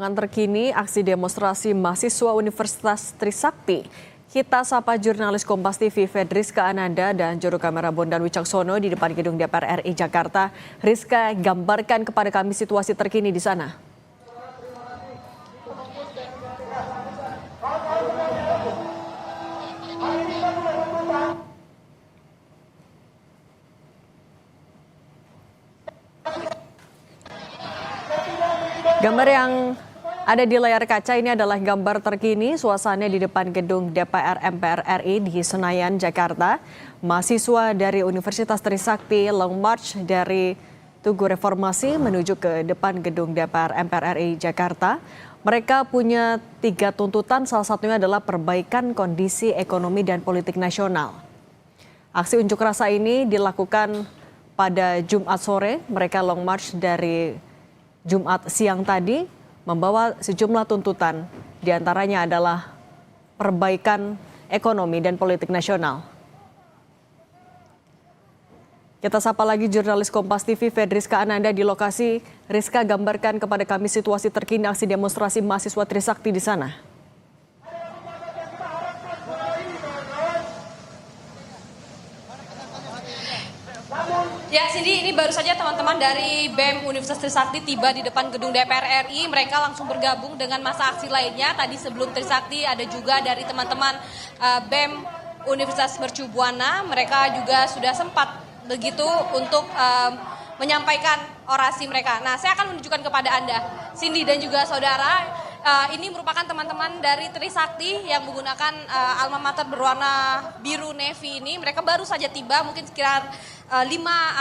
Terkini aksi demonstrasi mahasiswa Universitas Trisakti. Kita sapa jurnalis Kompas TV Fedriska Ananda dan juru kamera Bondan Wicaksono di depan gedung DPR RI Jakarta. Rizka, gambarkan kepada kami situasi terkini di sana. Gambar yang ada di layar kaca ini adalah gambar terkini suasana di depan gedung DPR MPR RI di Senayan, Jakarta. Mahasiswa dari Universitas Trisakti Long March dari Tugu Reformasi menuju ke depan gedung DPR MPR RI Jakarta. Mereka punya 3 tuntutan, salah satunya adalah perbaikan kondisi ekonomi dan politik nasional. Aksi unjuk rasa ini dilakukan pada Jumat sore. Mereka Long March dari Jumat siang tadi membawa sejumlah tuntutan, diantaranya adalah perbaikan ekonomi dan politik nasional. Kita sapa lagi jurnalis Kompas TV Fedriska Ananda di lokasi. Rizka, gambarkan kepada kami situasi terkini aksi demonstrasi mahasiswa Trisakti di sana. Ya, Cindy, ini baru saja teman-teman dari BEM Universitas Trisakti tiba di depan gedung DPR RI. Mereka langsung bergabung dengan massa aksi lainnya. Tadi sebelum Trisakti ada juga dari teman-teman BEM Universitas Mercu Buana. Mereka juga sudah sempat begitu untuk menyampaikan orasi mereka. Nah, saya akan menunjukkan kepada Anda, Cindy dan juga saudara, ini merupakan teman-teman dari Trisakti yang menggunakan alma mater berwarna biru navy ini. Mereka baru saja tiba, mungkin sekitar 5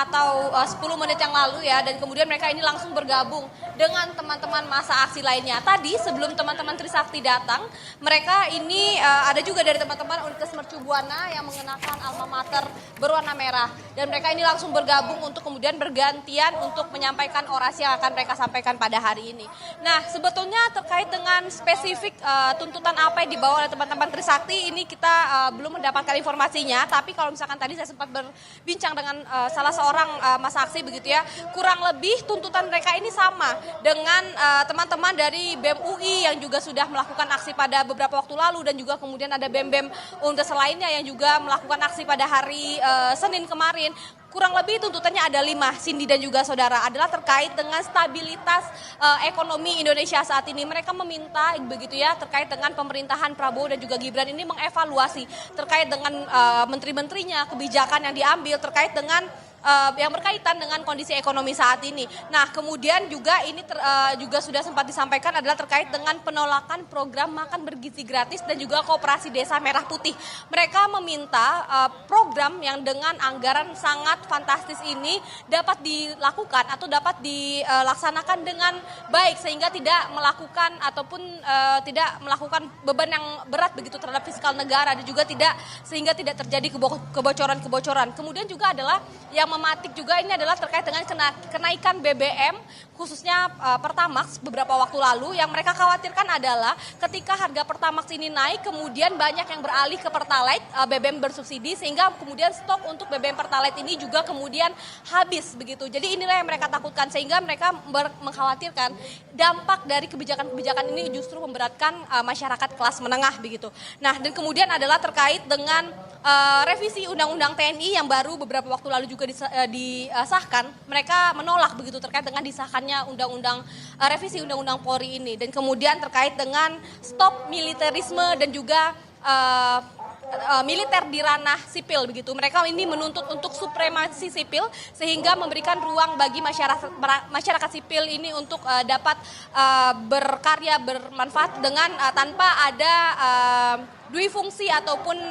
atau 10 menit yang lalu ya, dan kemudian mereka ini langsung bergabung dengan teman-teman massa aksi lainnya. Tadi sebelum teman-teman Trisakti datang, mereka ini ada juga dari teman-teman Universitas Mercu Buana yang mengenakan alma mater berwarna merah, dan mereka ini langsung bergabung untuk kemudian bergantian untuk menyampaikan orasi yang akan mereka sampaikan pada hari ini. Nah, sebetulnya terkait dengan spesifik tuntutan apa yang dibawa oleh teman-teman Trisakti ini kita belum mendapatkan informasinya, tapi kalau misalkan tadi saya sempat berbincang dengan salah seorang massa aksi begitu ya, kurang lebih tuntutan mereka ini sama dengan teman-teman dari BEM UI yang juga sudah melakukan aksi pada beberapa waktu lalu, dan juga kemudian ada BEM-BEM universitas lainnya yang juga melakukan aksi pada hari Senin kemarin. Kurang lebih tuntutannya ada 5, Cindy dan juga saudara, adalah terkait dengan stabilitas ekonomi Indonesia saat ini. Mereka meminta begitu ya, terkait dengan pemerintahan Prabowo dan juga Gibran ini mengevaluasi terkait dengan menteri-menterinya, kebijakan yang diambil terkait dengan yang berkaitan dengan kondisi ekonomi saat ini. Nah, kemudian juga ini juga sudah sempat disampaikan adalah terkait dengan penolakan program makan bergizi gratis dan juga koperasi desa merah putih. Mereka meminta program yang dengan anggaran sangat fantastis ini dapat dilakukan atau dapat dilaksanakan dengan baik, sehingga tidak melakukan ataupun tidak melakukan beban yang berat begitu terhadap fiskal negara, dan juga sehingga tidak terjadi kebocoran-kebocoran. Kemudian juga adalah yang mematik juga ini adalah terkait dengan kenaikan BBM, khususnya Pertamax beberapa waktu lalu. Yang mereka khawatirkan adalah ketika harga Pertamax ini naik, kemudian banyak yang beralih ke Pertalite, BBM bersubsidi, sehingga kemudian stok untuk BBM Pertalite ini juga kemudian habis begitu. Jadi inilah yang mereka takutkan, sehingga mereka mengkhawatirkan dampak dari kebijakan-kebijakan ini justru memberatkan masyarakat kelas menengah begitu. Nah, dan kemudian adalah terkait dengan revisi Undang-Undang TNI yang baru beberapa waktu lalu juga disahkan. Mereka menolak begitu terkait dengan disahkannya revisi Undang-Undang Polri ini, dan kemudian terkait dengan stop militerisme dan juga militer di ranah sipil begitu. Mereka ini menuntut untuk supremasi sipil, sehingga memberikan ruang bagi masyarakat sipil ini untuk dapat berkarya bermanfaat dengan tanpa ada dui fungsi ataupun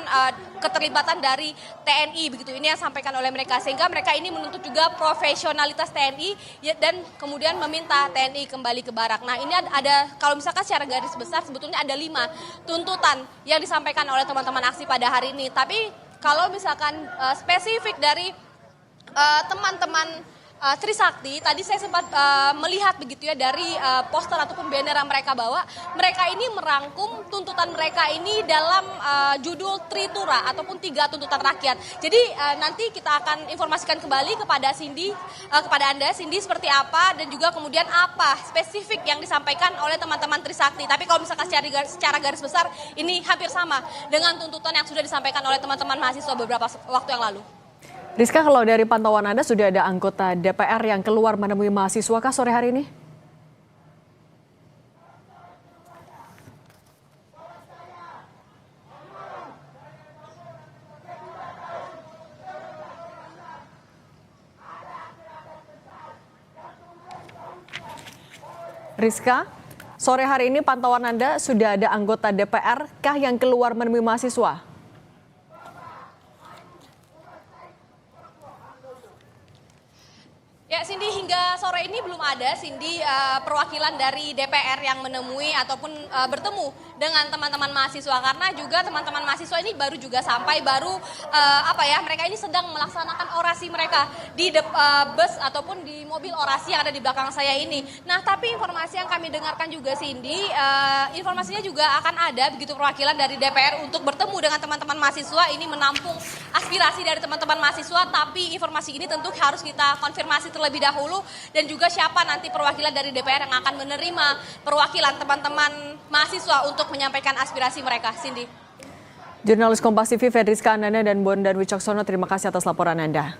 keterlibatan dari TNI begitu. Ini yang disampaikan oleh mereka, sehingga mereka ini menuntut juga profesionalitas TNI dan kemudian meminta TNI kembali ke barak. Nah, ini ada, kalau misalkan secara garis besar sebetulnya ada 5 tuntutan yang disampaikan oleh teman-teman aksi pada hari ini. Tapi kalau misalkan spesifik dari teman-teman Trisakti, tadi saya sempat melihat begitu ya dari poster ataupun banner yang mereka bawa, mereka ini merangkum tuntutan mereka ini dalam judul Tritura ataupun 3 tuntutan rakyat. Jadi nanti kita akan informasikan kembali kepada Cindy, kepada Anda Cindy seperti apa dan juga kemudian apa spesifik yang disampaikan oleh teman-teman Trisakti. Tapi kalau misalkan secara garis besar ini hampir sama dengan tuntutan yang sudah disampaikan oleh teman-teman mahasiswa beberapa waktu yang lalu. Rizka, kalau dari pantauan Anda sudah ada anggota DPR yang keluar menemui mahasiswa kah sore hari ini? Rizka, sore hari ini pantauan Anda sudah ada anggota DPR kah yang keluar menemui mahasiswa? Ya, Cindy, hingga sore ini belum ada, Cindy, perwakilan dari DPR yang menemui ataupun bertemu dengan teman-teman mahasiswa. Karena juga teman-teman mahasiswa ini baru juga sampai, mereka ini sedang melaksanakan orasi mereka di bus ataupun di mobil orasi yang ada di belakang saya ini. Nah, tapi informasi yang kami dengarkan juga, Cindy, informasinya juga akan ada begitu perwakilan dari DPR untuk bertemu dengan teman-teman mahasiswa ini menampung aspirasi dari teman-teman mahasiswa. Tapi informasi ini tentu harus kita konfirmasi terlebih dahulu dan juga siapa nanti perwakilan dari DPR yang akan menerima perwakilan teman-teman mahasiswa untuk menyampaikan aspirasi mereka. Cindy. Jurnalis Kompas TV Fedriska Andana dan Bondan Wicaksono, terima kasih atas laporan Anda.